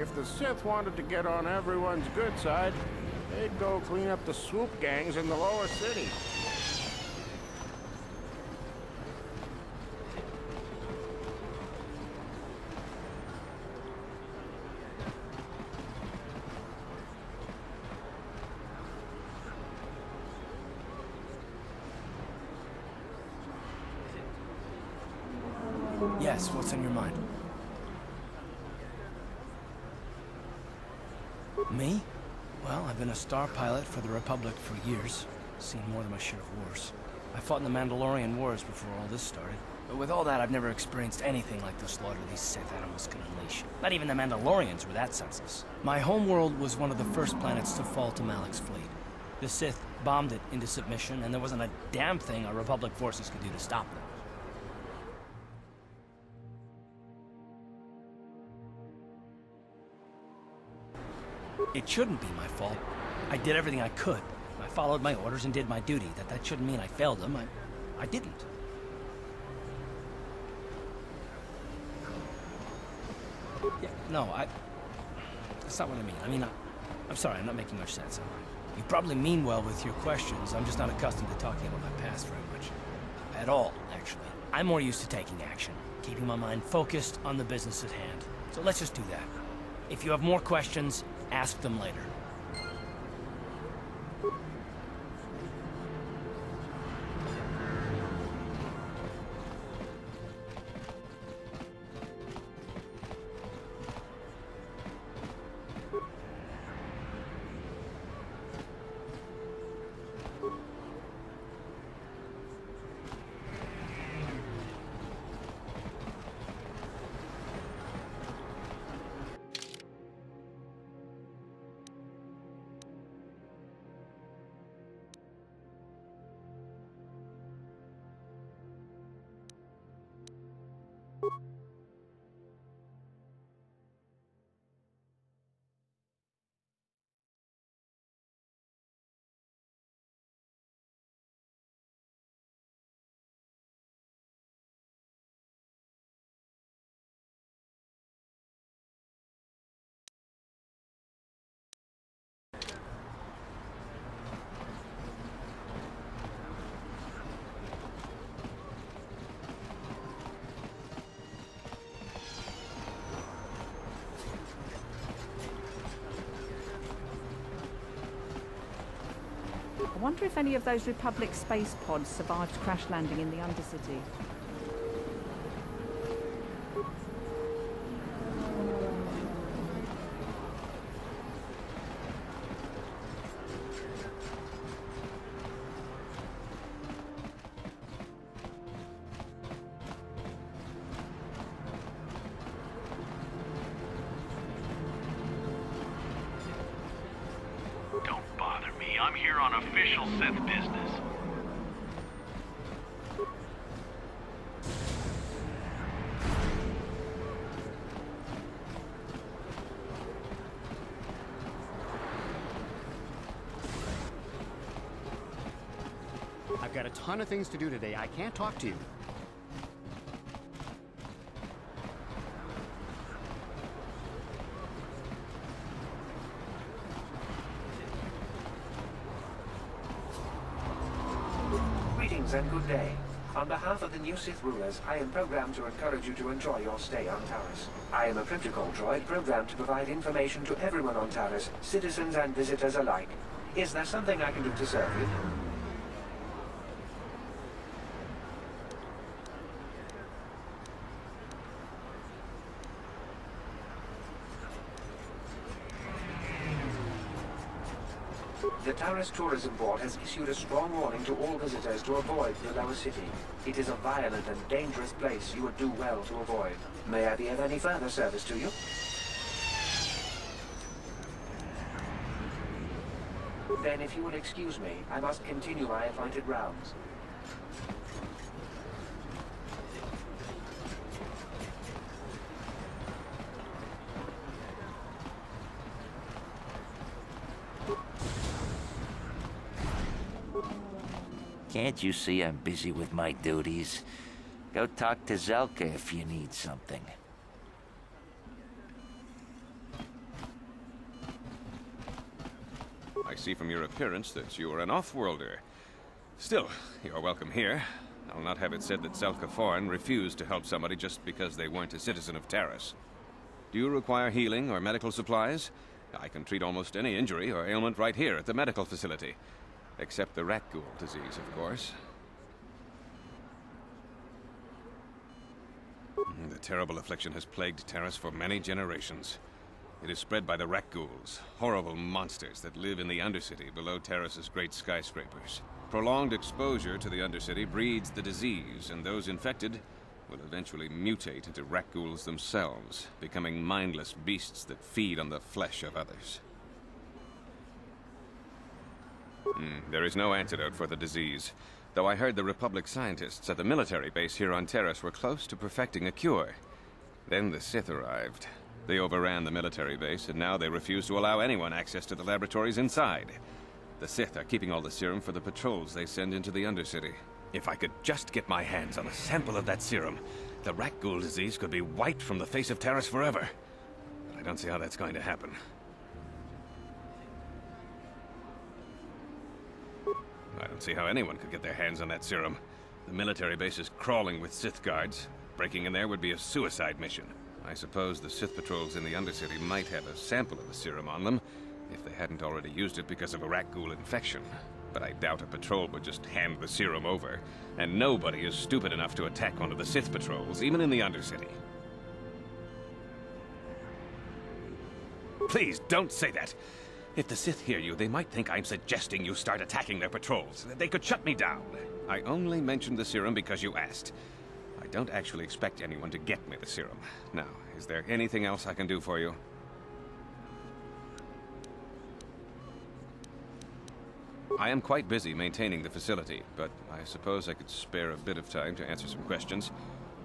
If the Sith wanted to get on everyone's good side, they'd go clean up the swoop gangs in the lower city. Yes, what's on your mind? Me? Well, I've been a star pilot for the Republic for years. Seen more than my share of wars. I fought in the Mandalorian Wars before all this started. But with all that, I've never experienced anything like the slaughter these Sith animals can unleash. Not even the Mandalorians were that senseless. My homeworld was one of the first planets to fall to Malak's fleet. The Sith bombed it into submission, and there wasn't a damn thing our Republic forces could do to stop them. It shouldn't be my fault. I did everything I could. I followed my orders and did my duty. That shouldn't mean I failed them. I didn't. Yeah, no, that's not what I mean. I mean, I'm sorry, I'm not making much sense, am I? You probably mean well with your questions. I'm just not accustomed to talking about my past very much. At all, actually. I'm more used to taking action, keeping my mind focused on the business at hand. So let's just do that. If you have more questions, ask them later. I wonder if any of those Republic space pods survived crash landing in the Undercity. I'm here on official Sith business. I've got a ton of things to do today. I can't talk to you. Greetings and good day. On behalf of the new Sith rulers, I am programmed to encourage you to enjoy your stay on Taris. I am a protocol droid programmed to provide information to everyone on Taris, citizens and visitors alike. Is there something I can do to serve you? The Taris Tourism Board has issued a strong warning to all visitors to avoid the lower city. It is a violent and dangerous place you would do well to avoid. May I be of any further service to you? Then if you will excuse me, I must continue my appointed rounds. Can't you see I'm busy with my duties? Go talk to Zelka if you need something. I see from your appearance that you are an off-worlder. Still, you're welcome here. I'll not have it said that Zelka Foreign refused to help somebody just because they weren't a citizen of Taris. Do you require healing or medical supplies? I can treat almost any injury or ailment right here at the medical facility. Except the rat ghoul disease, of course. The terrible affliction has plagued Taris for many generations. It is spread by the rat ghouls, horrible monsters that live in the Undercity below Taris's great skyscrapers. Prolonged exposure to the Undercity breeds the disease, and those infected will eventually mutate into rat ghouls themselves, becoming mindless beasts that feed on the flesh of others. There is no antidote for the disease, though I heard the Republic scientists at the military base here on Taris were close to perfecting a cure. Then the Sith arrived. They overran the military base, and now they refuse to allow anyone access to the laboratories inside. The Sith are keeping all the serum for the patrols they send into the Undercity. If I could just get my hands on a sample of that serum, the rat ghoul disease could be wiped from the face of Taris forever. But I don't see how that's going to happen. I don't see how anyone could get their hands on that serum. The military base is crawling with Sith guards. Breaking in there would be a suicide mission. I suppose the Sith patrols in the Undercity might have a sample of the serum on them, if they hadn't already used it because of a rat ghoul infection. But I doubt a patrol would just hand the serum over, and nobody is stupid enough to attack one of the Sith patrols, even in the Undercity. Please, don't say that! If the Sith hear you, they might think I'm suggesting you start attacking their patrols. They could shut me down. I only mentioned the serum because you asked. I don't actually expect anyone to get me the serum. Now, is there anything else I can do for you? I am quite busy maintaining the facility, but I suppose I could spare a bit of time to answer some questions.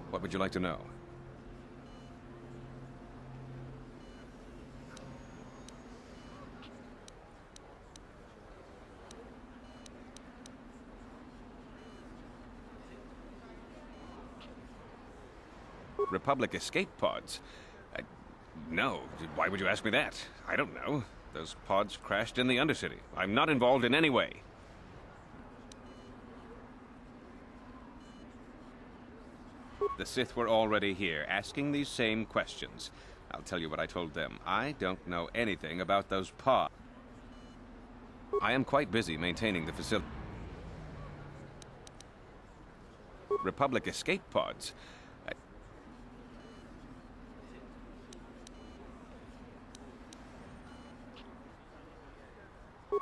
What would you like to know? Republic escape pods? No. Why would you ask me that? I don't know. Those pods crashed in the Undercity. I'm not involved in any way. The Sith were already here, asking these same questions. I'll tell you what I told them. I don't know anything about those pods. I am quite busy maintaining the facility. Republic escape pods?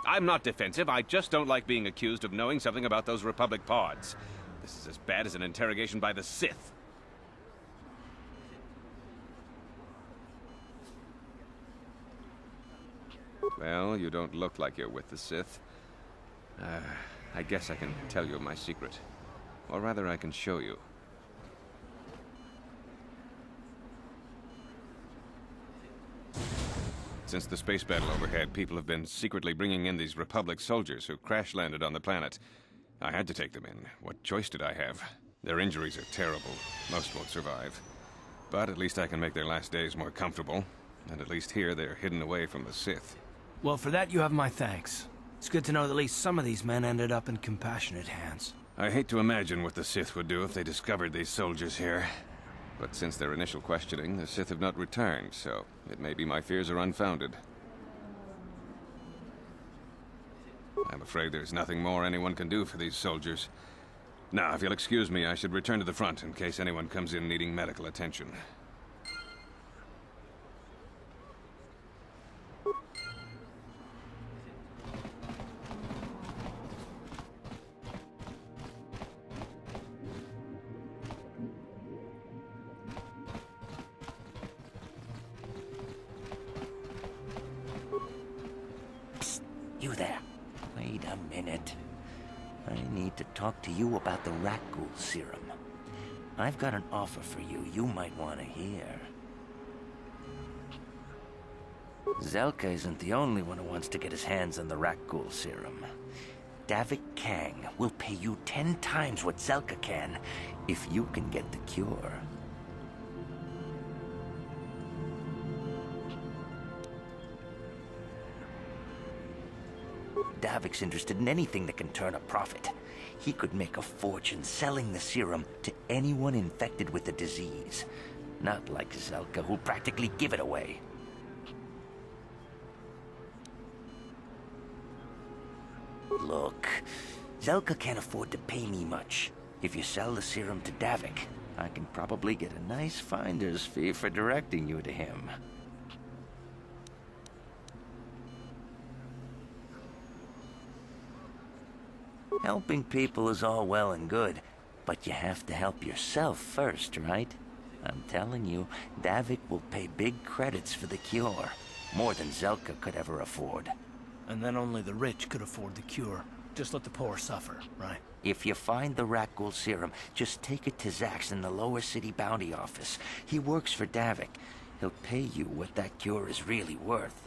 I'm not defensive, I just don't like being accused of knowing something about those Republic pods. This is as bad as an interrogation by the Sith. Well, you don't look like you're with the Sith. I guess I can tell you my secret. Or rather, I can show you. Since the space battle overhead, people have been secretly bringing in these Republic soldiers who crash-landed on the planet. I had to take them in. What choice did I have? Their injuries are terrible. Most won't survive. But at least I can make their last days more comfortable. And at least here, they're hidden away from the Sith. Well, for that, you have my thanks. It's good to know that at least some of these men ended up in compassionate hands. I hate to imagine what the Sith would do if they discovered these soldiers here. But since their initial questioning, the Sith have not returned, so it may be my fears are unfounded. I'm afraid there's nothing more anyone can do for these soldiers. Now, if you'll excuse me, I should return to the front in case anyone comes in needing medical attention. You there. Wait a minute. I need to talk to you about the rat ghoul serum. I've got an offer for you might want to hear. Zelka isn't the only one who wants to get his hands on the rat ghoul serum. Davik Kang will pay you 10 times what Zelka can if you can get the cure. Davik's interested in anything that can turn a profit. He could make a fortune selling the serum to anyone infected with the disease. Not like Zelka, who'll practically give it away. Look, Zelka can't afford to pay me much. If you sell the serum to Davik, I can probably get a nice finder's fee for directing you to him. Helping people is all well and good, but you have to help yourself first, right? I'm telling you, Davik will pay big credits for the cure. More than Zelka could ever afford. And then only the rich could afford the cure. Just let the poor suffer, right? If you find the Rakghoul serum, just take it to Zax in the lower city bounty office. He works for Davik. He'll pay you what that cure is really worth.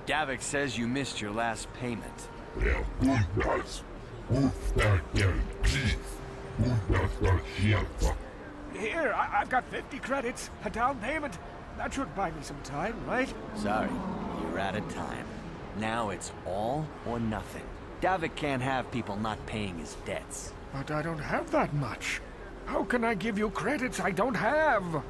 Davik says you missed your last payment. Here, I've got 50 credits, a down payment. That should buy me some time, right? Sorry, you're out of time. Now it's all or nothing. Davik can't have people not paying his debts. But I don't have that much. How can I give you credits I don't have?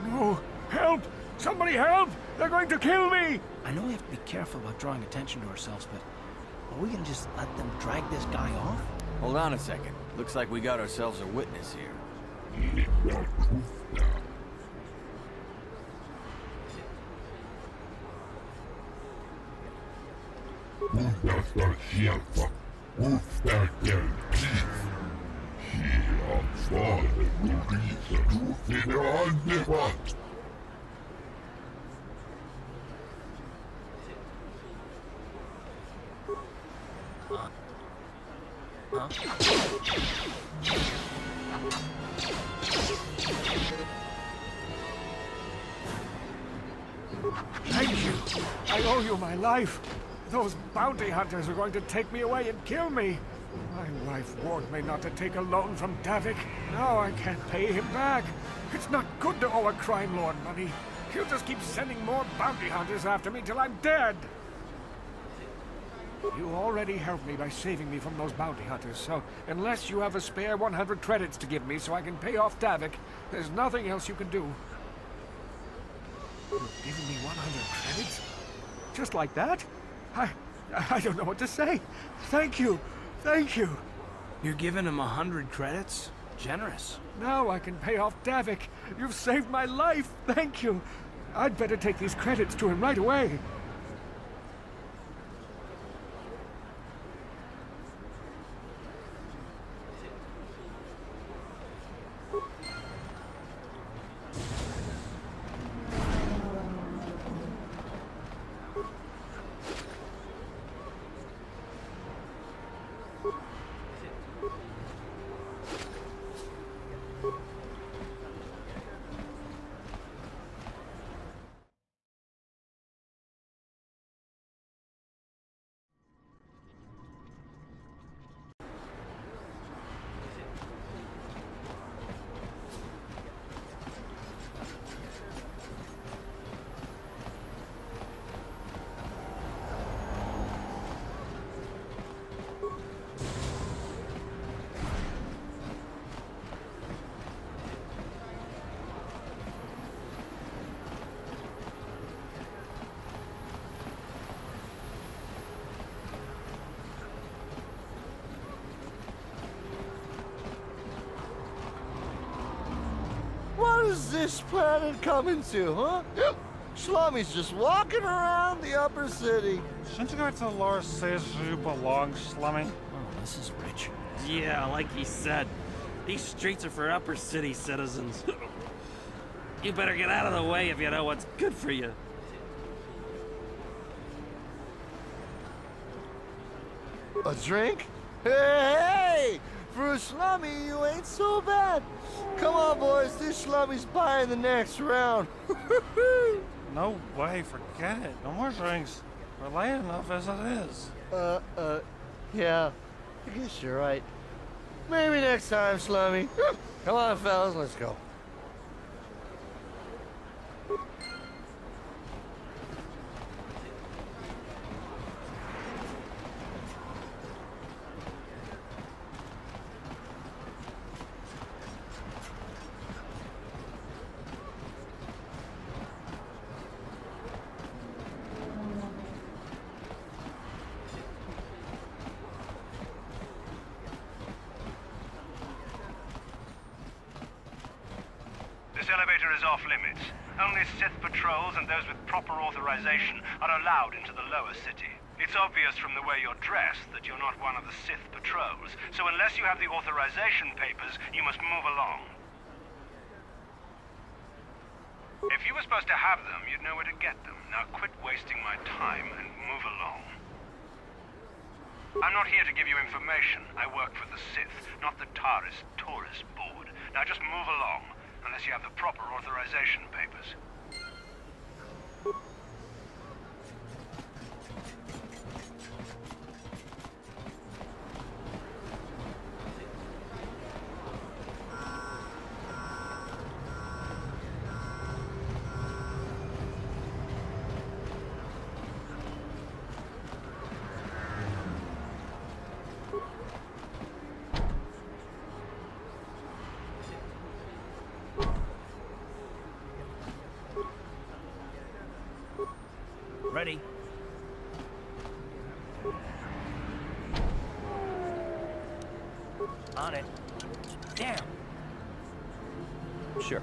No! Help! Somebody help! They're going to kill me! I know we have to be careful about drawing attention to ourselves, but are we gonna just let them drag this guy off? Hold on a second. Looks like we got ourselves a witness here. Thank you. I owe you my life. Those bounty hunters are going to take me away and kill me. My wife warned me not to take a loan from Davik. Now I can't pay him back. It's not good to owe a crime lord money. He'll just keep sending more bounty hunters after me till I'm dead. You already helped me by saving me from those bounty hunters, so unless you have a spare 100 credits to give me so I can pay off Davik, there's nothing else you can do. You've given me 100 credits? Just like that? I don't know what to say. Thank you. Thank you. You're giving him 100 credits? Generous. Now I can pay off Davik. You've saved my life. Thank you. I'd better take these credits to him right away. What is this planet coming to, huh? Slummies just walking around the upper city. Shouldn't you go to the lower cities where you belong, Slummy? Oh, this is rich. Yeah, like he said. These streets are for upper city citizens. You better get out of the way if you know what's good for you. A drink? Hey! For a slummy, you ain't so bad. Come on, boys. This slummy's buying the next round. No way, forget it. No more drinks. We're late enough as it is. Yeah. I guess you're right. Maybe next time, slummy. Come on, fellas, let's go. This elevator is off limits. Only Sith patrols and those with proper authorization are allowed into the lower city. It's obvious from the way you're dressed that you're not one of the Sith patrols, so unless you have the authorization papers, you must move along. If you were supposed to have them, you'd know where to get them. Now quit wasting my time and move along. I'm not here to give you information. I work for the Sith, not the Taris Tourist Board. Now just move along. Unless you have the proper authorization papers. Ready? On it. Damn. Sure.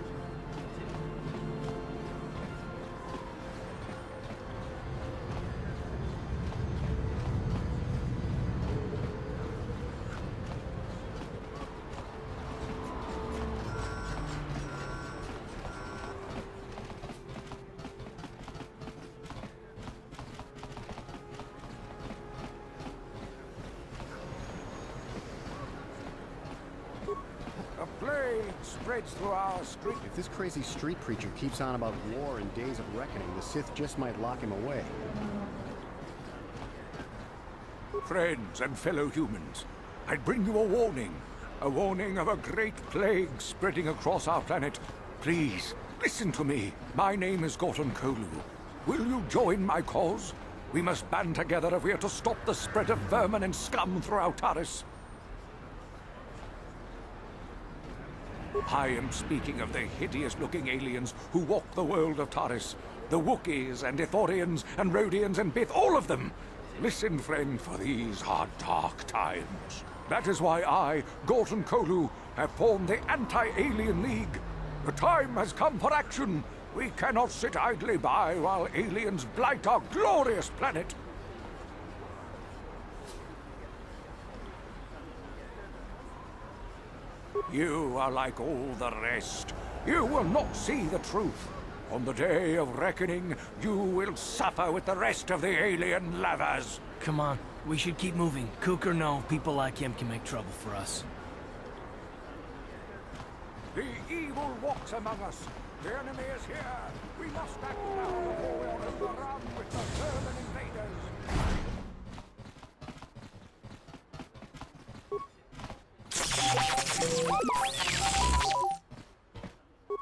Spreads through our street. If this crazy street preacher keeps on about war and days of reckoning, the Sith just might lock him away. Friends and fellow humans, I bring you a warning of a great plague spreading across our planet. Please, listen to me. My name is Gorton Kolu. Will you join my cause? We must band together if we are to stop the spread of vermin and scum throughout Taris. I am speaking of the hideous-looking aliens who walk the world of Taris. The Wookiees and Ithorians and Rhodians and Bith, all of them. Listen, friend, for these are dark times. That is why I, Gorton Kolu, have formed the Anti-Alien League. The time has come for action. We cannot sit idly by while aliens blight our glorious planet. You are like all the rest. You will not see the truth. On the day of reckoning, you will suffer with the rest of the alien lovers. Come on, we should keep moving. Kook or no, people like him can make trouble for us. The evil walks among us. The enemy is here. We must act now before we are overrun with the vermin invaders.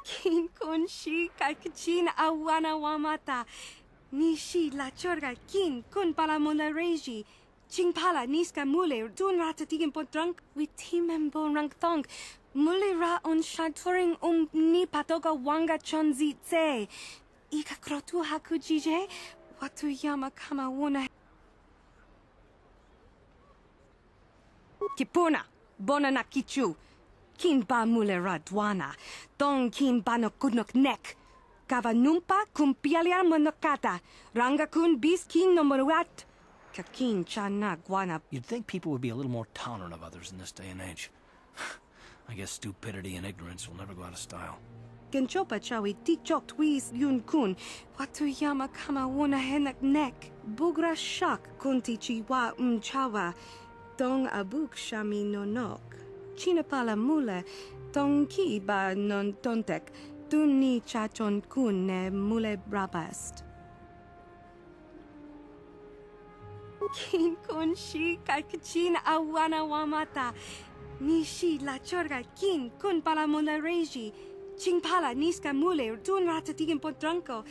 Kin kunshi kakchin awana wamata. Nishi la chorga kin kun pala mula reji. Ching pala niska mule dun ratatigin potrunk with timembo rank thong. Mule ra on shaturing ni patoga wanga chonzi tse. Ika krotu hakujije. Watu yama kama wuna. Kipuna. Bona na kichu. Kin ba mule ra dwana. Tong kin ba no kudnok nek. Kava numpa kumpialia monokata. Ranga kun bis kin no moruat. Kakin chana guana. You'd think people would be a little more tolerant of others in this day and age. I guess stupidity and ignorance will never go out of style. Genchopa chawi tichok twis yun kun. Watu yama kama wuna henak nek. Bugra shak kunti chiwa chawa. Dong abuk shami no nok. Chinapala mule, tonki ba non tontek, tunni chachon kun ne mule brabast. Kin kun shi kakachin awana wamata. Nishi la chorga kin kun pala mole reji. Ching pala niska mule tun ratatigen potranco.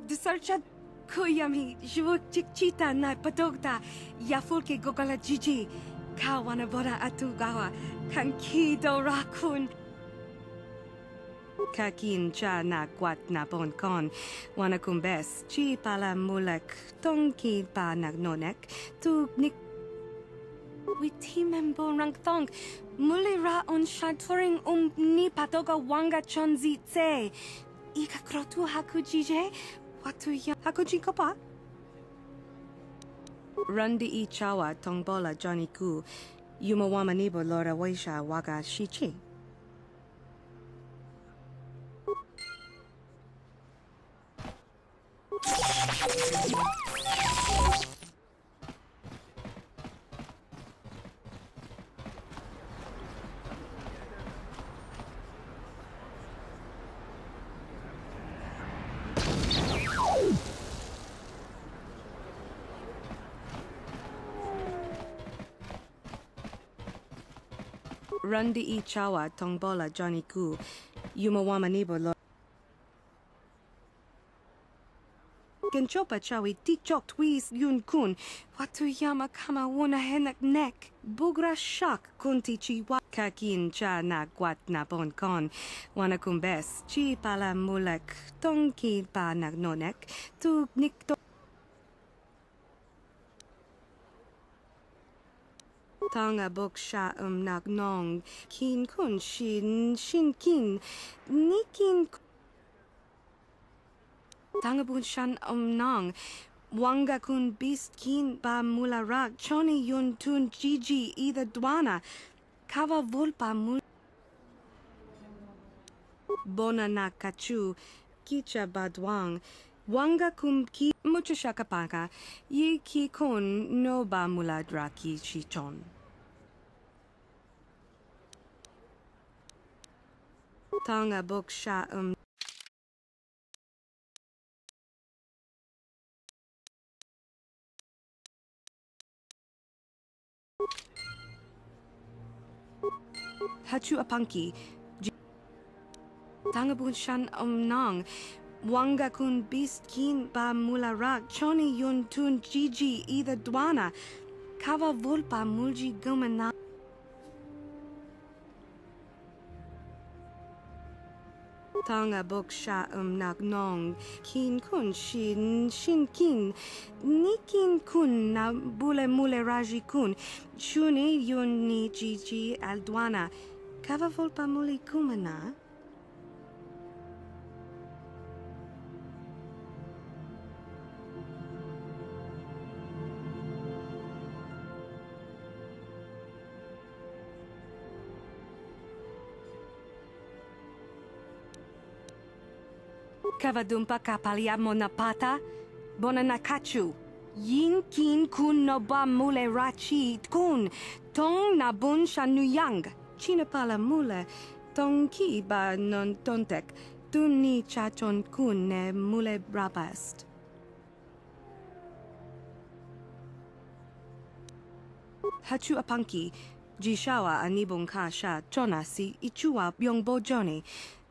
Desarcha kuyami jvuk chikchita na patogta. Yafulke gogala jiji. Kawana boda atugawa. Kankido rakun. Kakin cha na kwat na bon kon. Wana kumbes chi pala mulek. Tonki pa nagnonek. Tu nik. Witimembo rangtong. Mulira on shantoring ni patoga wanga chonzi tse. Ika krotu hakujije. Watu ya hakuji kopa. Rundi I chawa tongbola Johnny ku. Yumawama nibo lora waisha waga shichi. Rundi I chawa tongbola Johnny ku. Yumawama nibo lora. Genchopa chawi tichok twis yun kun. Watu yama kama wona henak nek. Bugra shak kunti chi wa. Kakin cha na kwat na bon kon. Wana kumbes chi pala mulek. Tonki pa nagnonek. Tu nikto. Tanga bok sha nagnong. Kin kun shin kin. Nikin. Tanga bun shan nong. Wanga kun bist kin ba mula rak. Choni yun tun jiji ida dwana. Kava volpa mul. Bona na kachu. Kicha badwang. Wanga kum ki mucha shakapaka. Ye ki kun no ba mula draki chichon. Tanga bok sha Hachu apanki. Tangabun shan nong. Wanga kun bist kin ba mula rak. Choni yun tun jiji ida dwana. Kava volpa mulji gumana. Tanga bok sha nagnong. Kin kun shin kin. Nikin kun na bule mule raji kun. Shuni yun ni jiji aldwana. Kava volpa muli kumana. Kavadumpa kapaliamo na pata. Bona nakachu. Yin kin kun no ba mule rachi kun. Tong na bun shanuyang. Chinapala mule. Tong ki ba non tontek. Tun ni chachon kun ne mule brabast. Hachu apanki. Jishawa anibong kasha chona si ichua byongbo joni.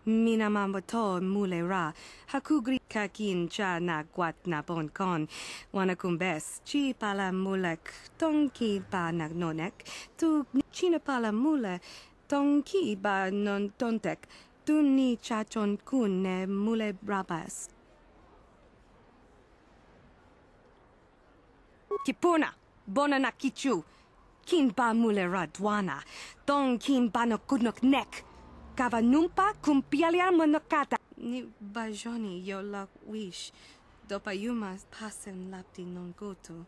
Minamambato mule ra. Hakugri kakin cha na kwat na bon kon. Wana kumbes chi pala mulek. Tonki ba nagnonek. Tu china pala mule. Tonki ba non tontek. Tu ni chachon kun ne mule brabas. Kipuna. Bona na kichu. Kin ba mule ra dwana. Tong kin ba no kudnok nek. Kava numpa kumpialia monokata. Ni bajoni yo lak wish. Dopa yuma pasen lapti non goto.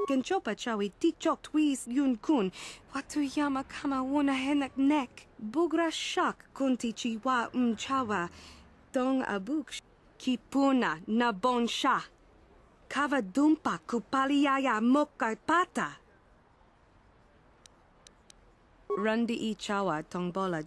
Genchopa chawi tichok twis yun kun. Watu yama kama wona henak nek. Bugra shak kunti chiwa chawa. Dong abuk kipuna na bon sha. Kava dumpa kupaliaya moka pata. Randi I Chawa Tongbola.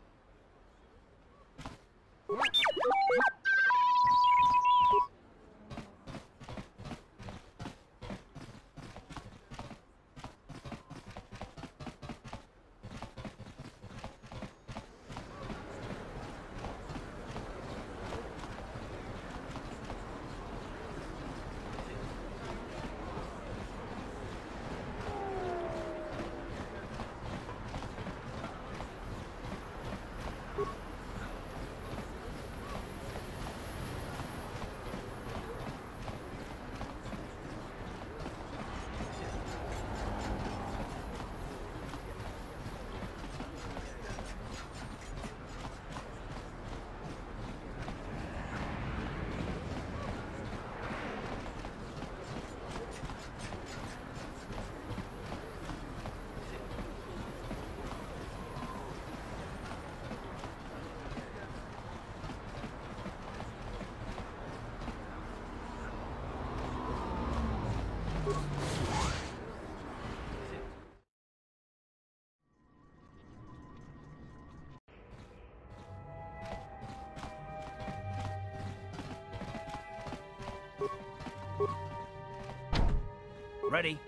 Ready.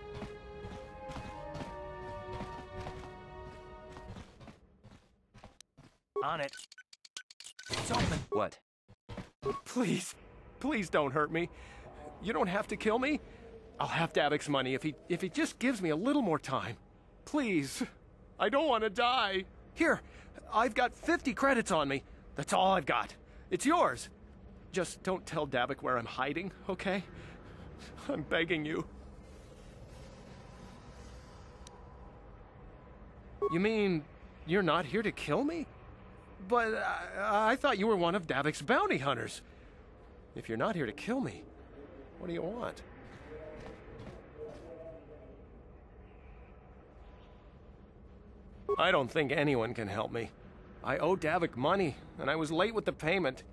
On it. It's open. What? Please, please don't hurt me. You don't have to kill me. I'll have Davik's money if he just gives me a little more time. Please. I don't want to die. Here, I've got 50 credits on me. That's all I've got. It's yours. Just don't tell Davik where I'm hiding, okay? I'm begging you. You mean you're not here to kill me? But I thought you were one of Davik's bounty hunters. If you're not here to kill me, what do you want? I don't think anyone can help me. I owe Davik money, and I was late with the payment.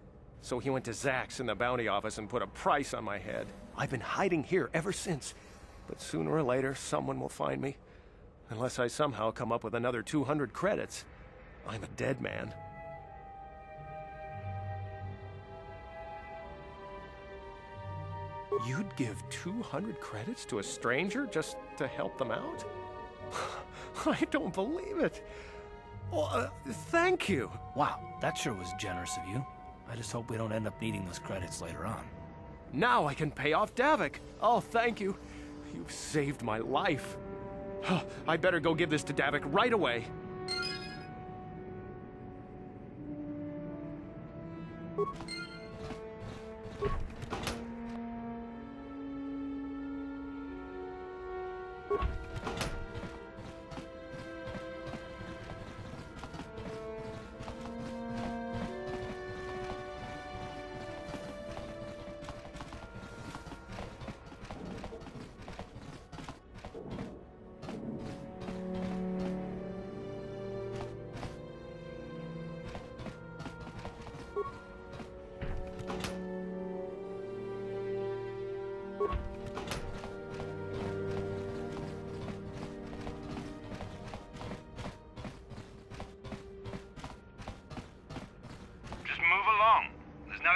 So he went to Zach's in the bounty office and put a price on my head. I've been hiding here ever since. But sooner or later, someone will find me. Unless I somehow come up with another 200 credits. I'm a dead man. You'd give 200 credits to a stranger just to help them out? I don't believe it. Well, thank you. Wow, that sure was generous of you. I just hope we don't end up needing those credits later on. Now I can pay off Davik. Oh, thank you. You've saved my life. I better go give this to Davik right away.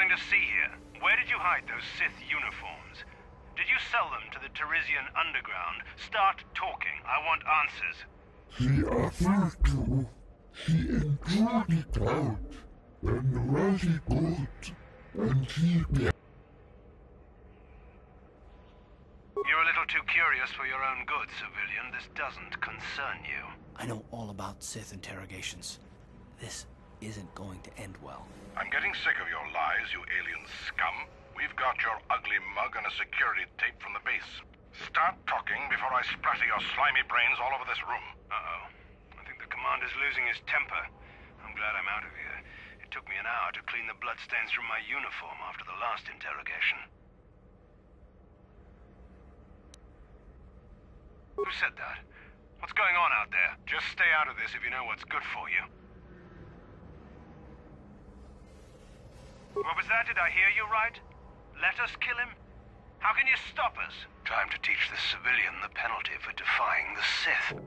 To see here. Where did you hide those Sith uniforms? Did you sell them to the Tarisian underground? Start talking. I want answers. She offered to. She entered it out. And was it good? And she... You're a little too curious for your own good, civilian. This doesn't concern you. I know all about Sith interrogations. This isn't going to end well. I'm getting sick of your lies, you alien scum. We've got your ugly mug and a security tape from the base. Start talking before I splatter your slimy brains all over this room. Uh-oh. I think the commander's losing his temper. I'm glad I'm out of here. It took me an hour to clean the bloodstains from my uniform after the last interrogation. Who said that? What's going on out there? Just stay out of this if you know what's good for you. What was that? Did I hear you right? Let us kill him? How can you stop us? Time to teach this civilian the penalty for defying the Sith.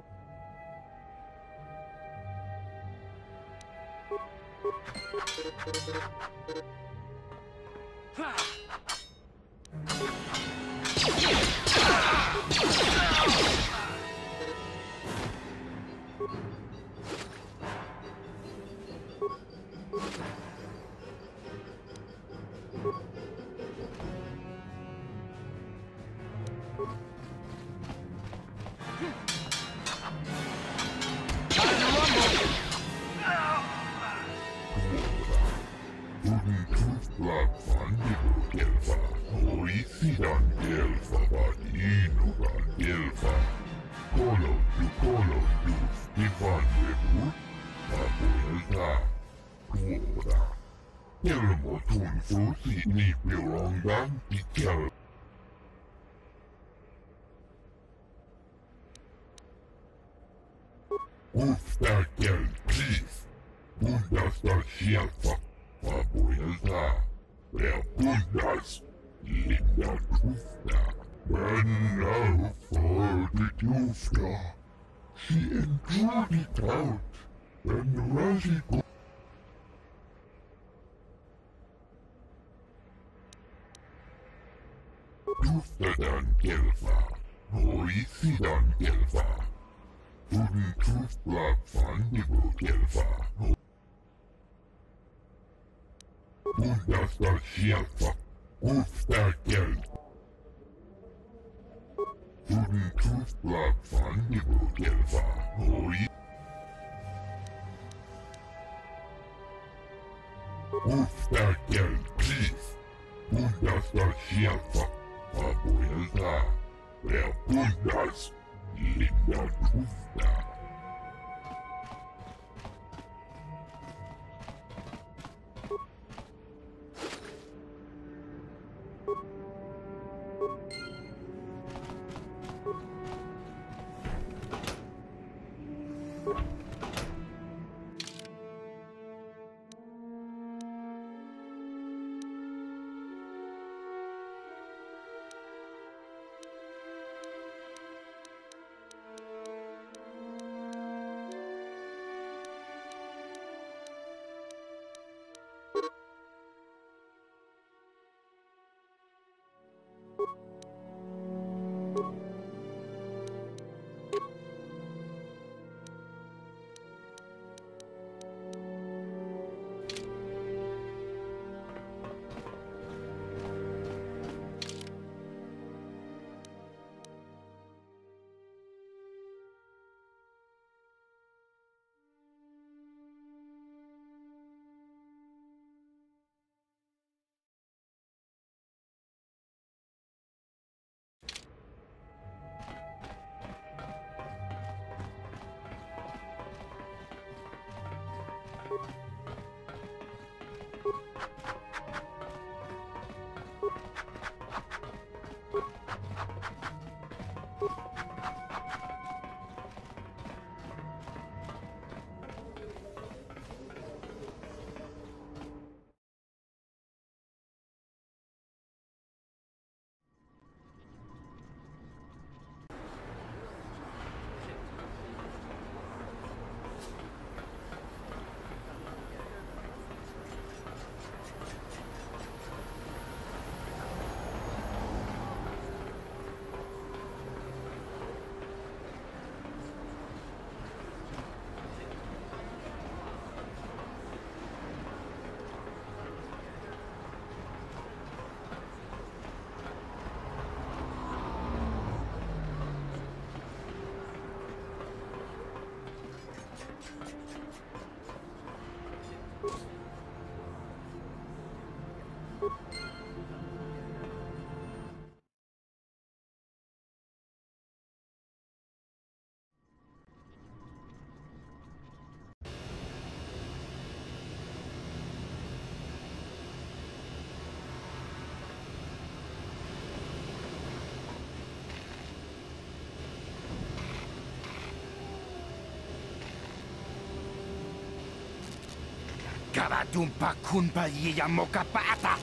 Kabatumpa kunpa yiyamokapata.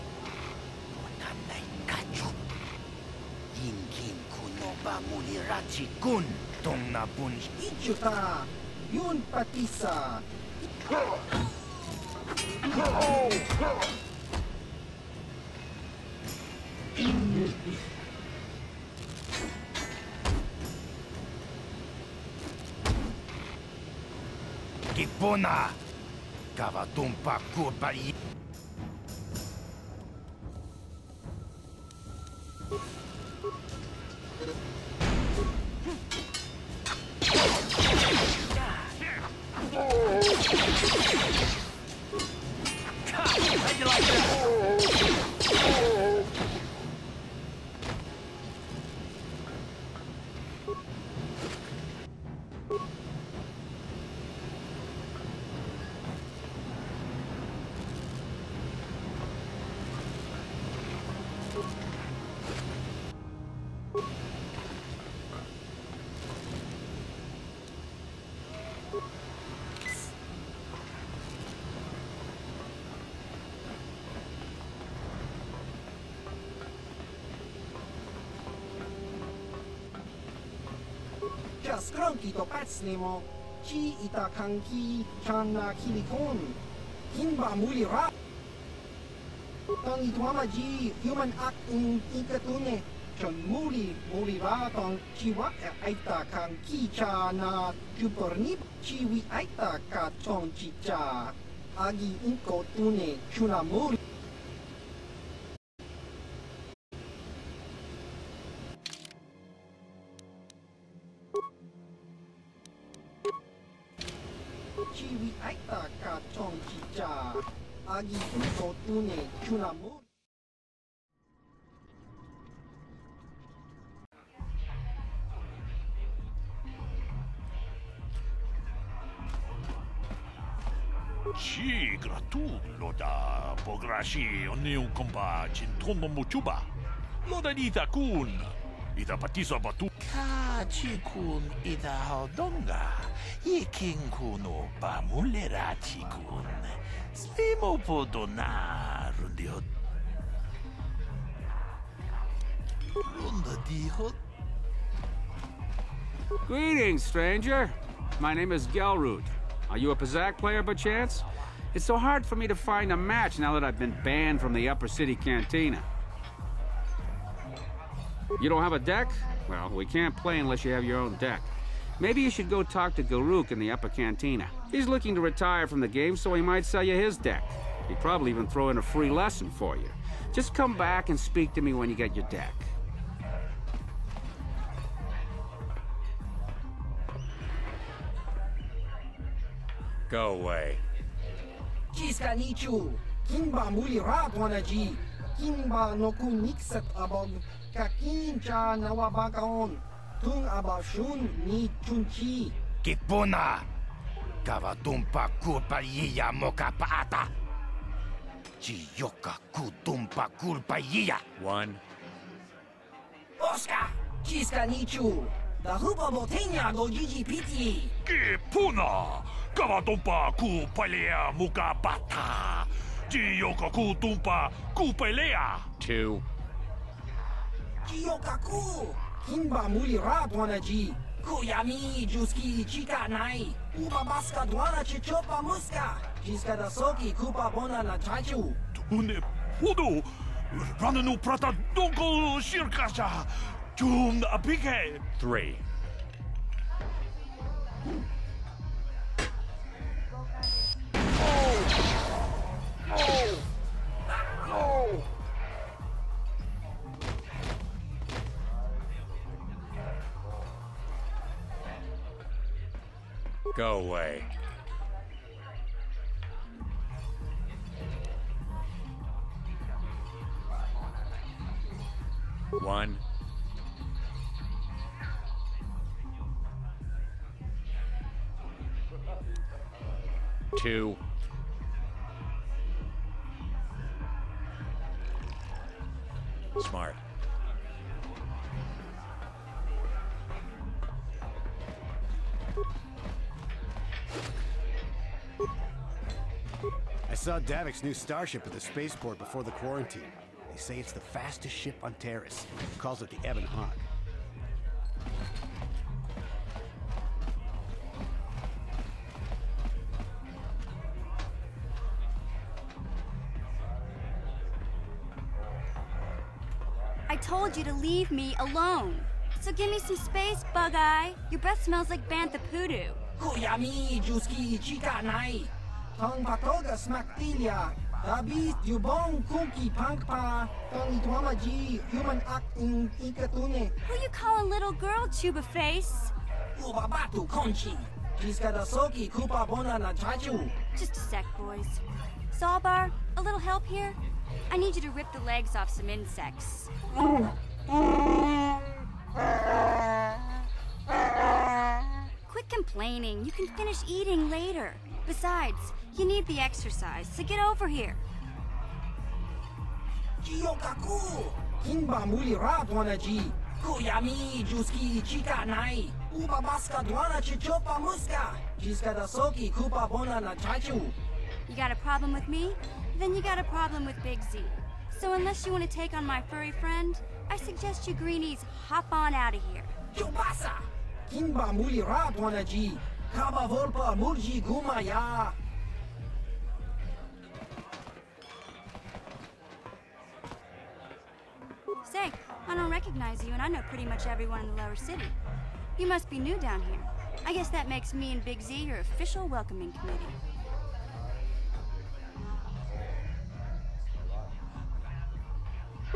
Onanay kachu. Yinkin kunoba mulirachi kun. Tong napun. Ichuta. Yun patisa. Kipuna! Kavatumpa kurpai. How'd you like that? Skronki to pacnemo, ci ita kanki channa kilikon, hinba muli ra. Tong itwama ji human act ikatune, chon muli ra tong chiwa aita kanki chana kupornip chiwi aita ka chong chicha, agi inko tune chuna muli. Chiwi aita ka chong chicha, agi inko tune chuna muli. Ci gratullo da pograshi oniu kompa cintono muchuba. Loda dita kun. Ita patiso batu. Kachi kun ida hodonga. Ikin kuno pa mulerachi kun. Slimo podona rundiot. Runda dihot. Greetings, stranger. My name is Gelroot. Are you a Pazak player, by chance? It's so hard for me to find a match now that I've been banned from the Upper City Cantina. You don't have a deck? Well, we can't play unless you have your own deck. Maybe you should go talk to Garuk in the Upper Cantina. He's looking to retire from the game, so he might sell you his deck. He'd probably even throw in a free lesson for you. Just come back and speak to me when you get your deck. Go away. Kiska nichu, kimba muli ratwanaji, kimba no kunixat abog, kakincha nawabakaon, tung abashun ni chunchi. Kipuna! Kavatumpa kulpa yiya mokapaata. Chiyoka kutumpa kulpa yiya. One. Oscar! Kiska nichu, the hupa botenya do jiji piti. Kipuna! Kavatumpa kupalea mukapata. Chiyoka kutumpa kupelea. Two. Chiyokaku! Kimba muli ratwanaji, kuyami juski chika nai, ubabaska dwana chichopa muska, jiska da soki kupa bona na chachu. Tune pudu, rananu prata donko shirkasha, chum apike. Three. Go away. One. Two. Smart. I saw Davik's new starship at the spaceport before the quarantine. They say it's the fastest ship on Taris. Calls it the Ebon Hawk. told you to leave me alone. So give me some space, Bug-Eye. Your breath smells like bantha poodoo. Kuyami, Juski, Chica Nai. Tong Patoga Smaktilia. Dabi, Yubong, Kuki, Pankpa. Tong Itwamaji, Human Act in Ikatune. Who you calling little girl, Chuba Face? Ubabatu Conchi. Jiskadasoki, Kupa Bona na Chachu. Just a sec, boys. Zalbar, a little help here? I need you to rip the legs off some insects. Quit complaining. You can finish eating later. Besides, you need the exercise, so get over here. Jiyokaku! Kinba muli rat wanaji. Kuyami, Juski, Chica Nai. Ubabaska dwana chichopa muska. Jiskadasoki, Kupa Bona na Chachu. You got a problem with me? Then you got a problem with Big Z. So unless you want to take on my furry friend, I suggest you greenies hop on out of here. Yobasa! Kinba muli rat wanaji. Kaba volpa mulji gumaya. Say, I don't recognize you, and I know pretty much everyone in the lower city. You must be new down here. I guess that makes me and Big Z your official welcoming committee.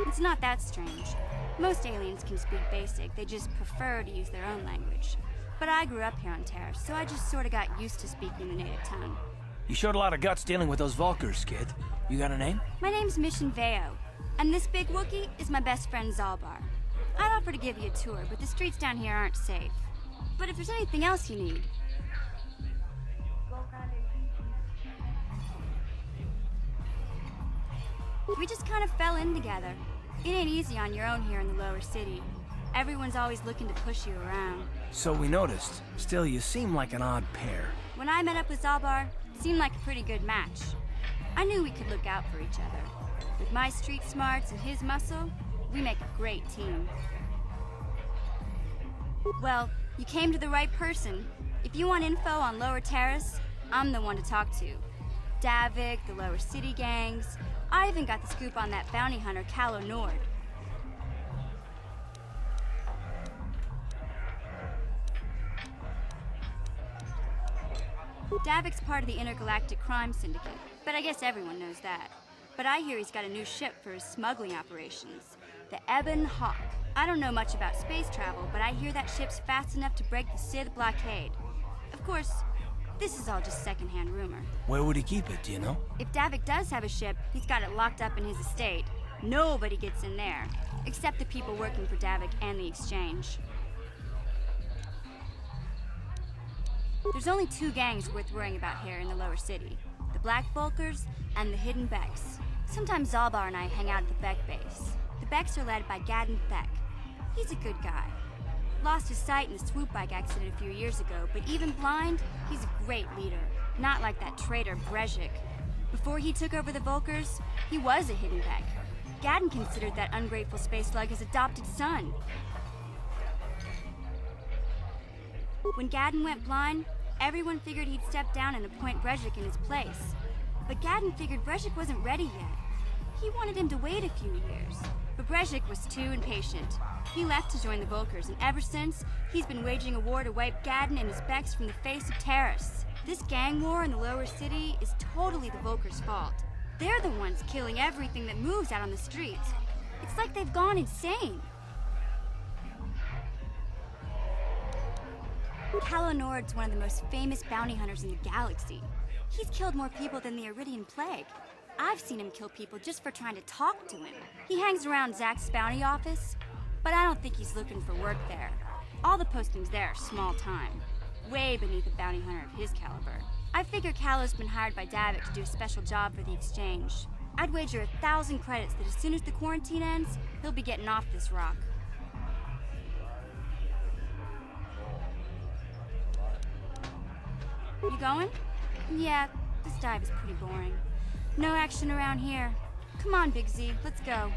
It's not that strange. Most aliens can speak basic, they just prefer to use their own language. But I grew up here on Taris, so I just sort of got used to speaking the native tongue. You showed a lot of guts dealing with those Vulkars, kid. You got a name? My name's Mission Veo, and this big Wookiee is my best friend Zalbar. I'd offer to give you a tour, but the streets down here aren't safe. But if there's anything else you need... We just kind of fell in together. It ain't easy on your own here in the lower city. Everyone's always looking to push you around. So we noticed. Still, you seem like an odd pair. When I met up with Zalbar, it seemed like a pretty good match. I knew we could look out for each other. With my street smarts and his muscle, we make a great team. Well, you came to the right person. If you want info on Lower Taris, I'm the one to talk to. Davik, the lower city gangs. I even got the scoop on that bounty hunter, Calo Nord. Davik's part of the Intergalactic Crime Syndicate, but I guess everyone knows that. But I hear he's got a new ship for his smuggling operations, the Ebon Hawk. I don't know much about space travel, but I hear that ship's fast enough to break the Sith blockade. Of course, this is all just secondhand rumor. Where would he keep it, do you know? If Davik does have a ship, he's got it locked up in his estate. Nobody gets in there, except the people working for Davik and the Exchange. There's only two gangs worth worrying about here in the lower city. The Black Vulkars and the Hidden Becks. Sometimes Zalbar and I hang out at the Beck base. The Becks are led by Gadden Theck. He's a good guy. Lost his sight in a swoop bike accident a few years ago, but even blind, he's a great leader. Not like that traitor Brezhik. Before he took over the Vulkars, he was a Hidden Beck. Gadden considered that ungrateful space slug his adopted son. When Gadden went blind, everyone figured he'd step down and appoint Brezhik in his place. But Gadden figured Brezhik wasn't ready yet. He wanted him to wait a few years. But Brezhik was too impatient. He left to join the Vulkars, and ever since, he's been waging a war to wipe Gadden and his Becks from the face of Taris. This gang war in the lower city is totally the Vulkars' fault. They're the ones killing everything that moves out on the streets. It's like they've gone insane. Calo Nord's one of the most famous bounty hunters in the galaxy. He's killed more people than the Iridian Plague. I've seen him kill people just for trying to talk to him. He hangs around Zack's bounty office, but I don't think he's looking for work there. All the postings there are small time, way beneath a bounty hunter of his caliber. I figure Calo's been hired by Davik to do a special job for the Exchange. I'd wager 1,000 credits that as soon as the quarantine ends, he'll be getting off this rock. You going? Yeah, this dive is pretty boring. No action around here. Come on, Big Z, let's go.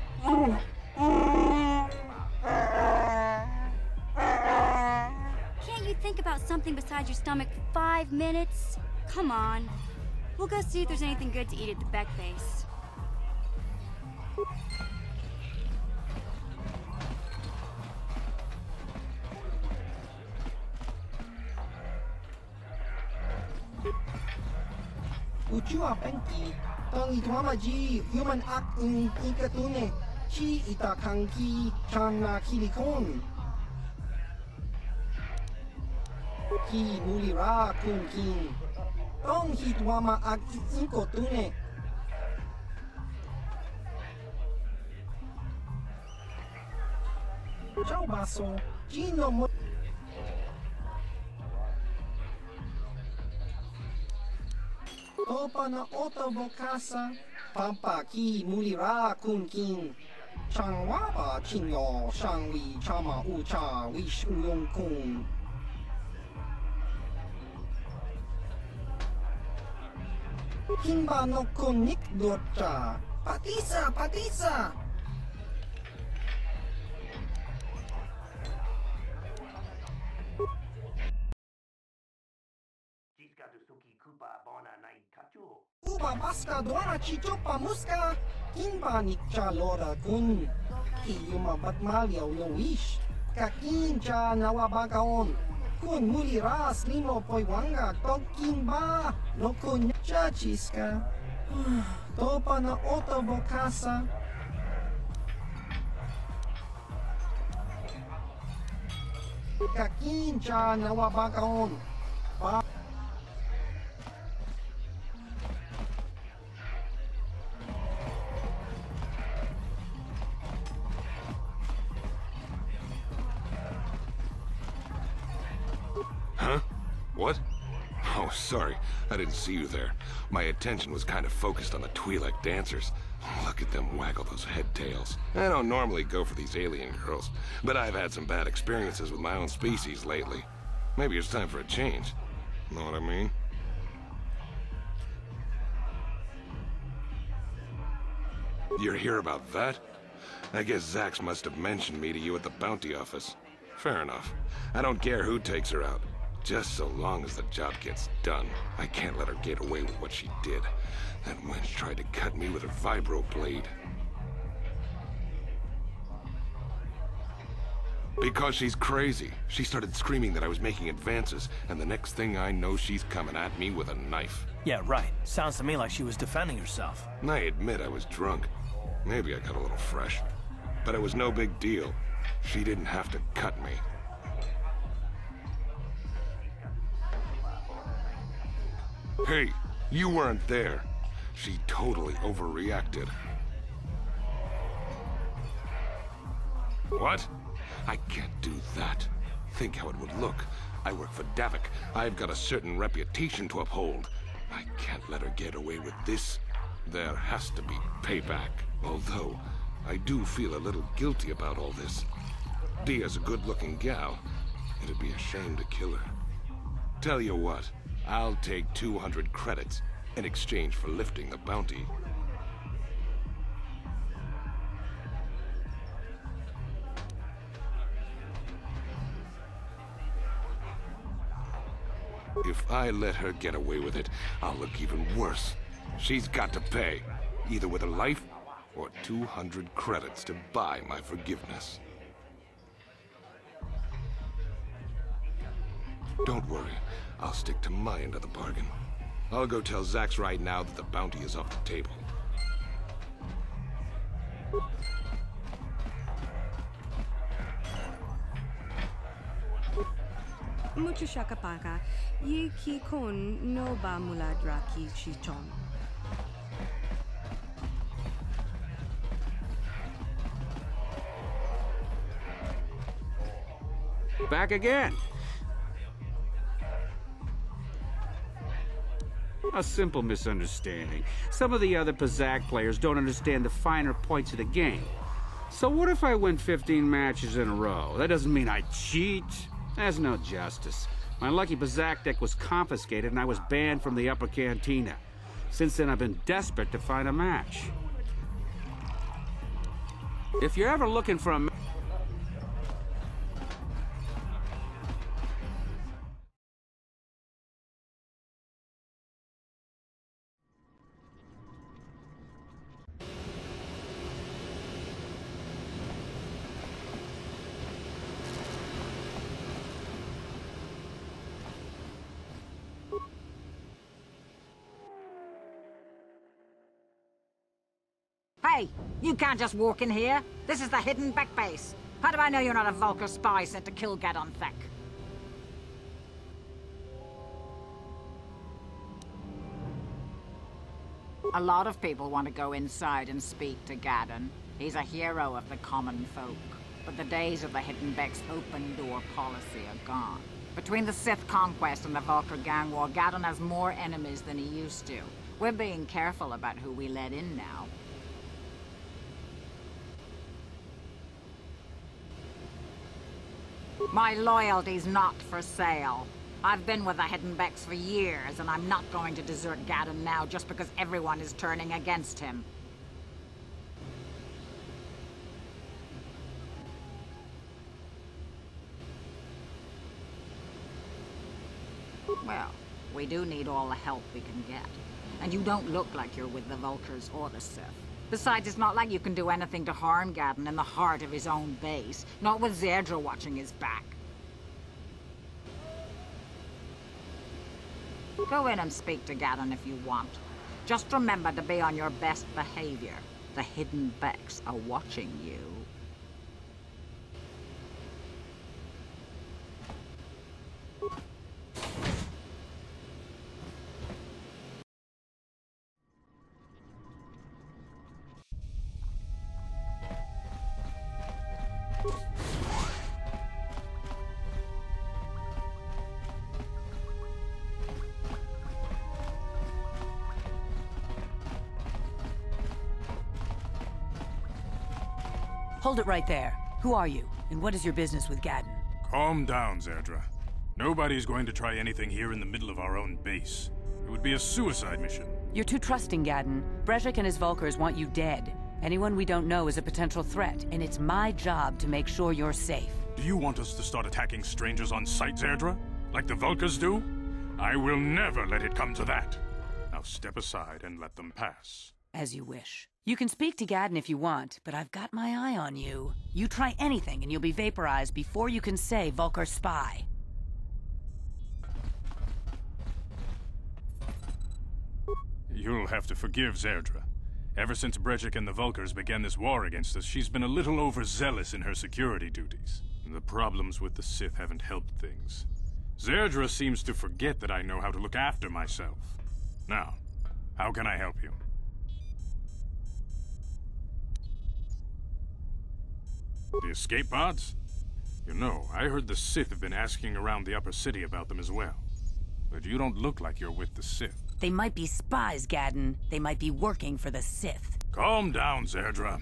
Can't you think about something besides your stomach for 5 minutes? Come on. We'll go see if there's anything good to eat at the Beck base. Uchua penki. Tang ituama ji human act in ikatune. Chi ita kanki chana kilikon. Ki mulira kun kin. Tong hituama ag inkotune. Ciao baso. Gino mo. Topa na otobokasa. Pampa ki mulira kun kin. Changwaba chinyo shangwi chama ucha wish uyong kun. Himba no konik docha. Patisa, patisa. Uba baska doana chichopa muska. Himba nikcha lora kun. Iyuma batmalyaw no wish. Kakincha nawabagaon. Kun muliras limo poiwanga tokimba. No kun chachiska. Topa na otobokasa. Kakincha nawabagaon. Ba Huh? What? Oh, sorry. I didn't see you there. My attention was kind of focused on the Twi'lek dancers. Look at them waggle those head tails. I don't normally go for these alien girls, but I've had some bad experiences with my own species lately. Maybe it's time for a change. Know what I mean? You're here about that? I guess Zax must have mentioned me to you at the bounty office. Fair enough. I don't care who takes her out. Just so long as the job gets done. I can't let her get away with what she did. That wench tried to cut me with her vibro blade. Because she's crazy. She started screaming that I was making advances, and the next thing I know, she's coming at me with a knife. Yeah, right. Sounds to me like she was defending herself. I admit I was drunk. Maybe I got a little fresh. But it was no big deal. She didn't have to cut me. Hey, you weren't there. She totally overreacted. What? I can't do that. Think how it would look. I work for Davik. I've got a certain reputation to uphold. I can't let her get away with this. There has to be payback. Although, I do feel a little guilty about all this. Dia's a good-looking gal. It'd be a shame to kill her. Tell you what, I'll take 200 credits in exchange for lifting the bounty. If I let her get away with it, I'll look even worse. She's got to pay, either with her life or 200 credits to buy my forgiveness. Don't worry, I'll stick to my end of the bargain. I'll go tell Zax right now that the bounty is off the table. Mucho shakapaka, ye ki kon no ba muladra ki chichon. Back again. A simple misunderstanding. Some of the other Pazak players don't understand the finer points of the game. So what if I win 15 matches in a row? That doesn't mean I cheat. That's no justice. My lucky Pazak deck was confiscated and I was banned from the upper cantina. Since then, I've been desperate to find a match. If you're ever looking for a Hey, you can't just walk in here. This is the hidden back base. How do I know you're not a Vulkar spy sent to kill Gadon Thek? A lot of people want to go inside and speak to Gadon. He's a hero of the common folk. But the days of the Hidden Beck's open-door policy are gone. Between the Sith conquest and the Vulkar gang war, Gadon has more enemies than he used to. We're being careful about who we let in now. My loyalty's not for sale. I've been with the Hidden Becks for years, and I'm not going to desert Gadon now just because everyone is turning against him. Well, we do need all the help we can get. And you don't look like you're with the Vulkars or the Sith. Besides, it's not like you can do anything to harm Gadon in the heart of his own base. Not with Zerdra watching his back. Go in and speak to Gadon if you want. Just remember to be on your best behavior. The Hidden Becks are watching you. Hold it right there. Who are you, and what is your business with Gadon? Calm down, Zerdra. Nobody's going to try anything here in the middle of our own base. It would be a suicide mission. You're too trusting, Gadon. Brejik and his Vulkars want you dead. Anyone we don't know is a potential threat, and it's my job to make sure you're safe. Do you want us to start attacking strangers on sight, Zerdra? Like the Vulkars do? I will never let it come to that. Now step aside and let them pass. As you wish. You can speak to Gadon if you want, but I've got my eye on you. You try anything and you'll be vaporized before you can say Vulkar spy. You'll have to forgive Zerdra. Ever since Brejik and the Vulkars began this war against us, she's been a little overzealous in her security duties. The problems with the Sith haven't helped things. Zerdra seems to forget that I know how to look after myself. Now, how can I help you? The escape pods? You know, I heard the Sith have been asking around the upper city about them as well. But you don't look like you're with the Sith. They might be spies, Gadon. They might be working for the Sith. Calm down, Zerdra.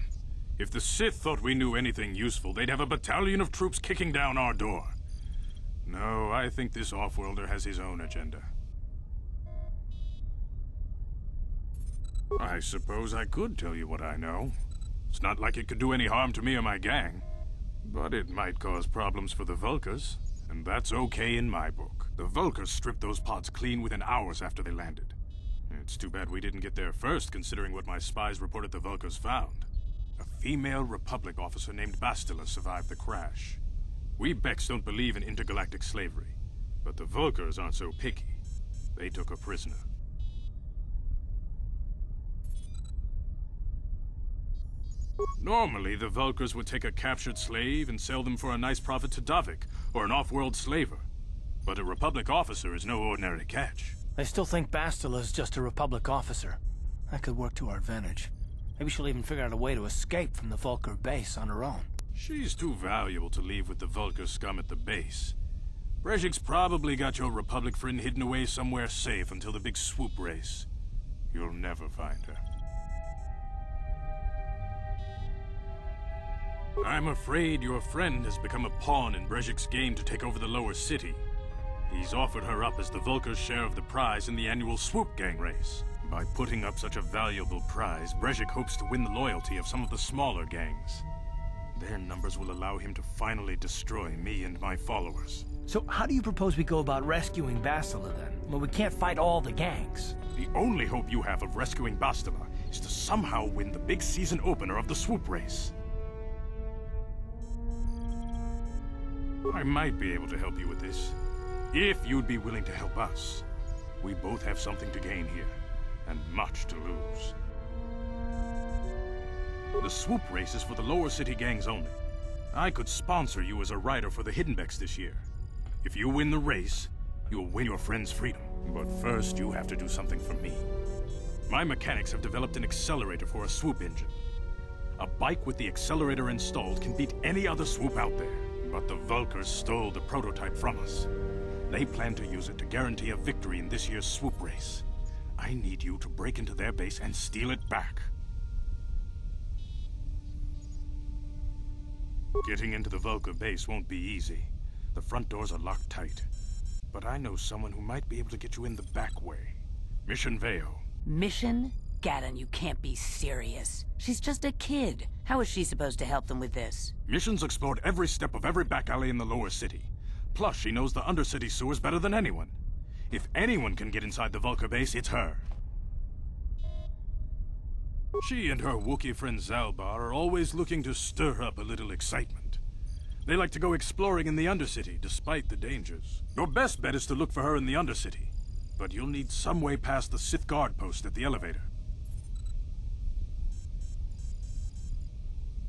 If the Sith thought we knew anything useful, they'd have a battalion of troops kicking down our door. No, I think this off-worlder has his own agenda. I suppose I could tell you what I know. It's not like it could do any harm to me or my gang. But it might cause problems for the Vulkars, and that's okay in my book. The Vulkars stripped those pods clean within hours after they landed. It's too bad we didn't get there first, considering what my spies reported the Vulkars found. A female Republic officer named Bastila survived the crash. We Becks don't believe in intergalactic slavery, but the Vulkars aren't so picky. They took her prisoner. Normally, the Vulkars would take a captured slave and sell them for a nice profit to Davik, or an off-world slaver. But a Republic officer is no ordinary catch. I still think Bastila's just a Republic officer. That could work to our advantage. Maybe she'll even figure out a way to escape from the Vulkar base on her own. She's too valuable to leave with the Vulkar scum at the base. Brejik's probably got your Republic friend hidden away somewhere safe until the big swoop race. You'll never find her. I'm afraid your friend has become a pawn in Brejik's game to take over the lower city. He's offered her up as the Vulkar's share of the prize in the annual swoop gang race. By putting up such a valuable prize, Brejik hopes to win the loyalty of some of the smaller gangs. Their numbers will allow him to finally destroy me and my followers. So how do you propose we go about rescuing Bastila then? Well, we can't fight all the gangs. The only hope you have of rescuing Bastila is to somehow win the big season opener of the swoop race. I might be able to help you with this, if you'd be willing to help us. We both have something to gain here, and much to lose. The swoop race is for the lower city gangs only. I could sponsor you as a rider for the Hiddenbecks this year. If you win the race, you'll win your friend's freedom. But first, you have to do something for me. My mechanics have developed an accelerator for a swoop engine. A bike with the accelerator installed can beat any other swoop out there. But the Vulkars stole the prototype from us. They plan to use it to guarantee a victory in this year's swoop race. I need you to break into their base and steal it back. Getting into the Vulkar base won't be easy. The front doors are locked tight. But I know someone who might be able to get you in the back way. Mission Veo. Mission? Gaddon, you can't be serious. She's just a kid. How is she supposed to help them with this? Mission's explored every step of every back alley in the lower city. Plus, she knows the Undercity sewers better than anyone. If anyone can get inside the Vulkar base, it's her. She and her Wookiee friend Zalbar are always looking to stir up a little excitement. They like to go exploring in the Undercity, despite the dangers. Your best bet is to look for her in the Undercity. But you'll need some way past the Sith guard post at the elevator.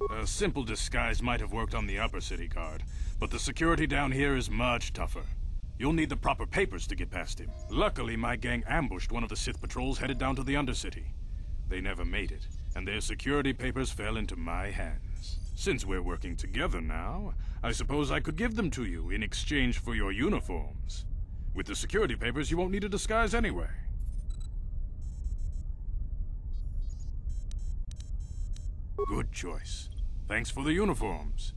A simple disguise might have worked on the upper city guard, but the security down here is much tougher. You'll need the proper papers to get past him. Luckily, my gang ambushed one of the Sith patrols headed down to the Undercity. They never made it, and their security papers fell into my hands. Since we're working together now, I suppose I could give them to you in exchange for your uniforms. With the security papers, you won't need a disguise anyway. Good choice. Thanks for the uniforms.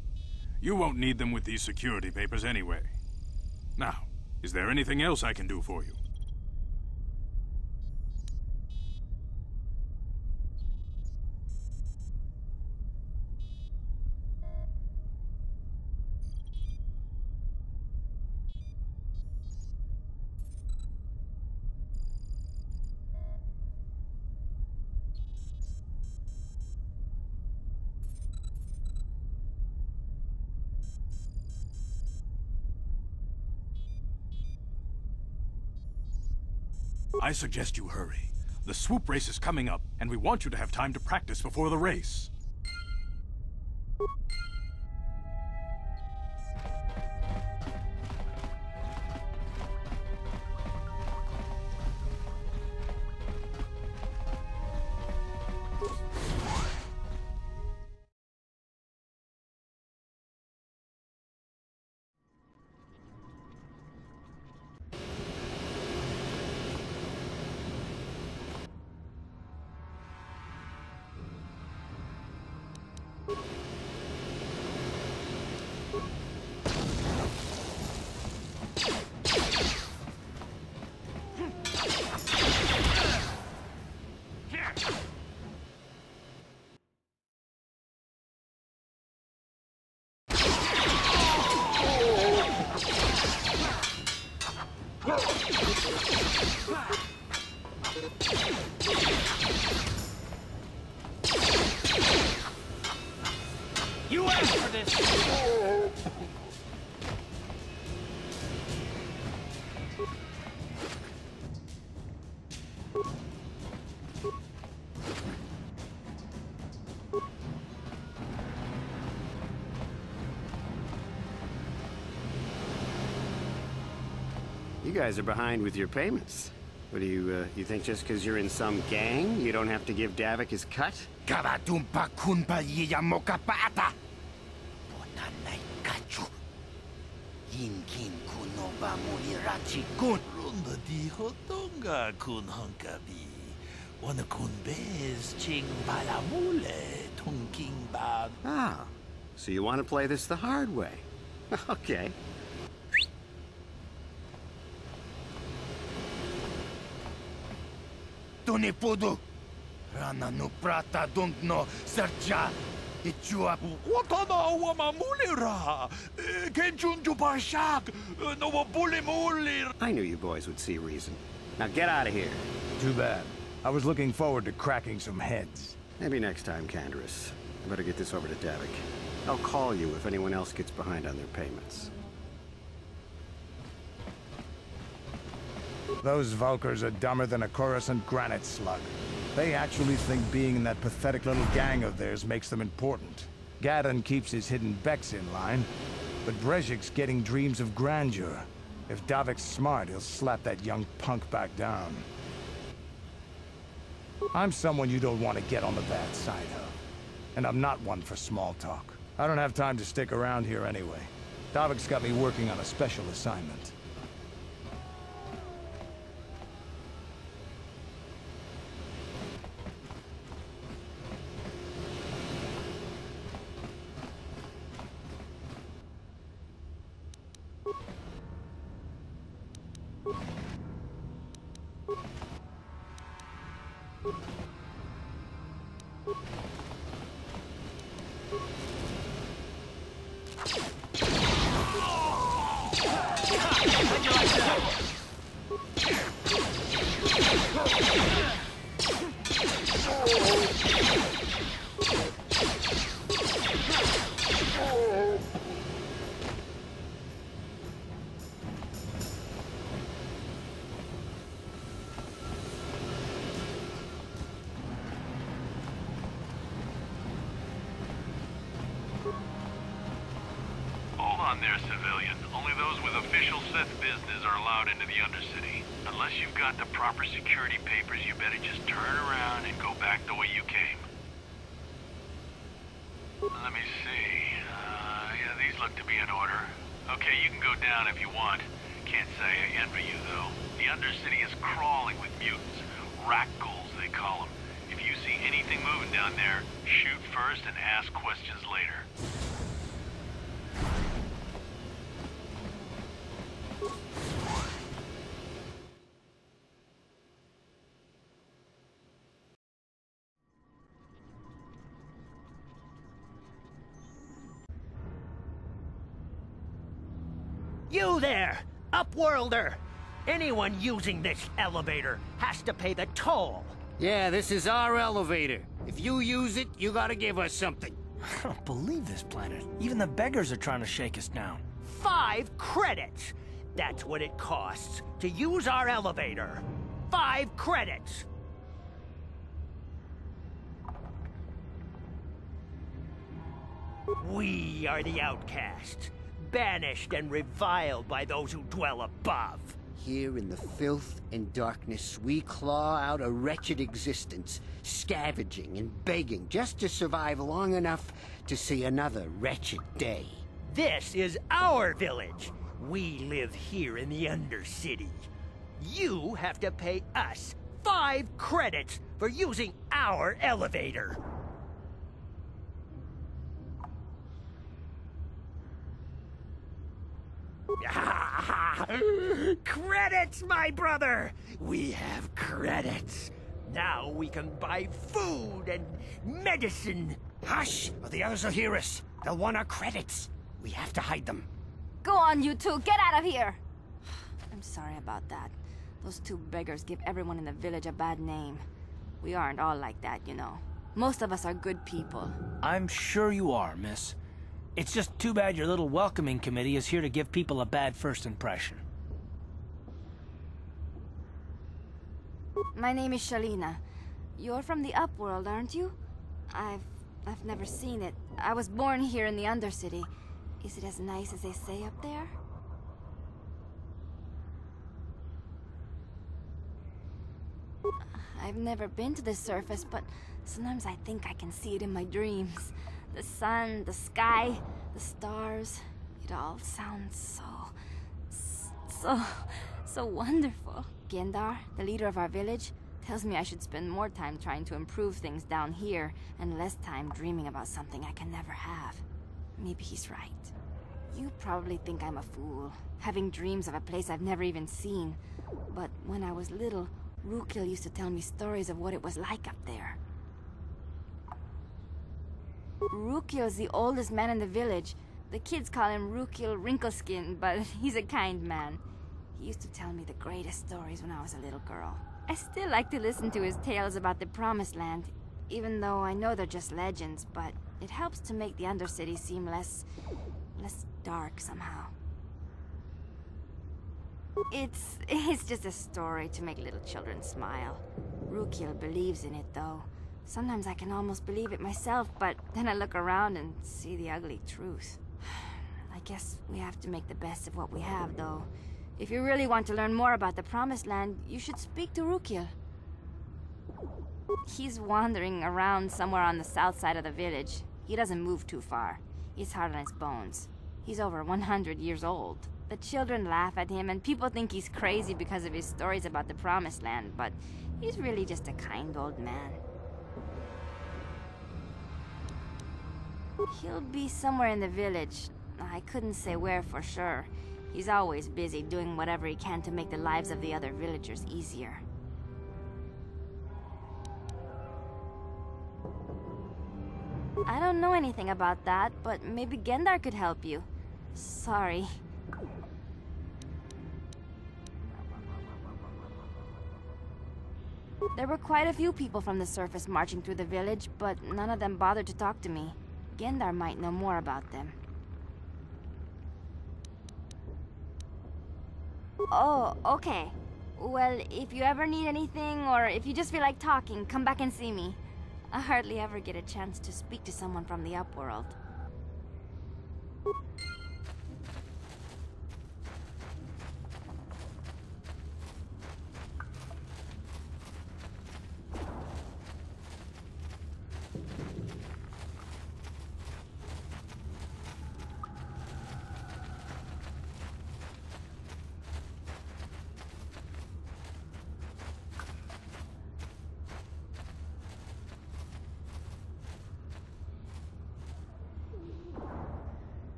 You won't need them with these security papers anyway. Now, is there anything else I can do for you? I suggest you hurry. The swoop race is coming up, and we want you to have time to practice before the race. You asked for this! You guys are behind with your payments. What do you think just because you're in some gang, you don't have to give Davik his cut? Kavatumpa kunpa yiya mokapata. Bonanay kachu. Yinkin kunoba mulirachi kun. Runda diho tonga kun hunkabi. Wana kun bez ching balamule tunking bag. Ah, so you want to play this the hard way. Okay. Tunipudu. Rana no prata dunkno serja. Ichua. Watana wama mulira. Kenjunju bashak. No bully mulir. I knew you boys would see reason. Now get out of here. Too bad. I was looking forward to cracking some heads. Maybe next time, Canderous. I better get this over to Davik. I'll call you if anyone else gets behind on their payments. Those Vulkars are dumber than a Coruscant granite slug. They actually think being in that pathetic little gang of theirs makes them important. Gaddon keeps his hidden Becks in line, but Brezhik's getting dreams of grandeur. If Davik's smart, he'll slap that young punk back down. I'm someone you don't want to get on the bad side of. And I'm not one for small talk. I don't have time to stick around here anyway. Davik's got me working on a special assignment. They're civilian. Only those with official Sith business are allowed into the Undercity. Unless you've got the proper security papers, you better just turn around and go back the way you came. Let me see. Yeah, these look to be in order. Okay, you can go down if you want. Can't say I envy you, though. The Undercity is crawling with mutants. Rat ghouls, they call them. If you see anything moving down there, shoot first and ask questions later. You there, Upworlder! Anyone using this elevator has to pay the toll. Yeah, this is our elevator. If you use it, you gotta give us something. I don't believe this, Planet. Even the beggars are trying to shake us down. 5 credits! That's what it costs to use our elevator. 5 credits! We are the outcasts, banished and reviled by those who dwell above. Here in the filth and darkness, we claw out a wretched existence, scavenging and begging just to survive long enough to see another wretched day. This is our village. We live here in the Undercity. You have to pay us 5 credits for using our elevator. Credits, my brother! We have credits. Now we can buy food and medicine. Hush, or the others will hear us. They'll want our credits. We have to hide them. Go on, you two. Get out of here. I'm sorry about that. Those 2 beggars give everyone in the village a bad name. We aren't all like that, you know. Most of us are good people. I'm sure you are, miss. It's just too bad your little welcoming committee is here to give people a bad first impression. My name is Shalina. You're from the Upworld, aren't you? I've never seen it. I was born here in the Undercity. Is it as nice as they say up there? I've never been to the surface, but sometimes I think I can see it in my dreams. The sun, the sky, the stars. It all sounds so wonderful. Gendar, the leader of our village, tells me I should spend more time trying to improve things down here and less time dreaming about something I can never have. Maybe he's right. You probably think I'm a fool, having dreams of a place I've never even seen. But when I was little, Rukil used to tell me stories of what it was like up there. Rukil's the oldest man in the village. The kids call him Rukil Wrinkleskin, but he's a kind man. He used to tell me the greatest stories when I was a little girl. I still like to listen to his tales about the Promised Land, even though I know they're just legends, but it helps to make the Undercity seem less dark somehow. It's just a story to make little children smile. Rukiel believes in it, though. Sometimes I can almost believe it myself, but then I look around and see the ugly truth. I guess we have to make the best of what we have, though. If you really want to learn more about the Promised Land, you should speak to Rukiel. He's wandering around somewhere on the south side of the village. He doesn't move too far. He's hard on his bones. He's over 100 years old. The children laugh at him, and people think he's crazy because of his stories about the Promised Land, but he's really just a kind old man. He'll be somewhere in the village. I couldn't say where for sure. He's always busy doing whatever he can to make the lives of the other villagers easier. I don't know anything about that, but maybe Gendar could help you. Sorry. There were quite a few people from the surface marching through the village, but none of them bothered to talk to me. Gendar might know more about them. Oh, okay. Well, if you ever need anything, or if you just feel like talking, come back and see me. I hardly ever get a chance to speak to someone from the Upworld.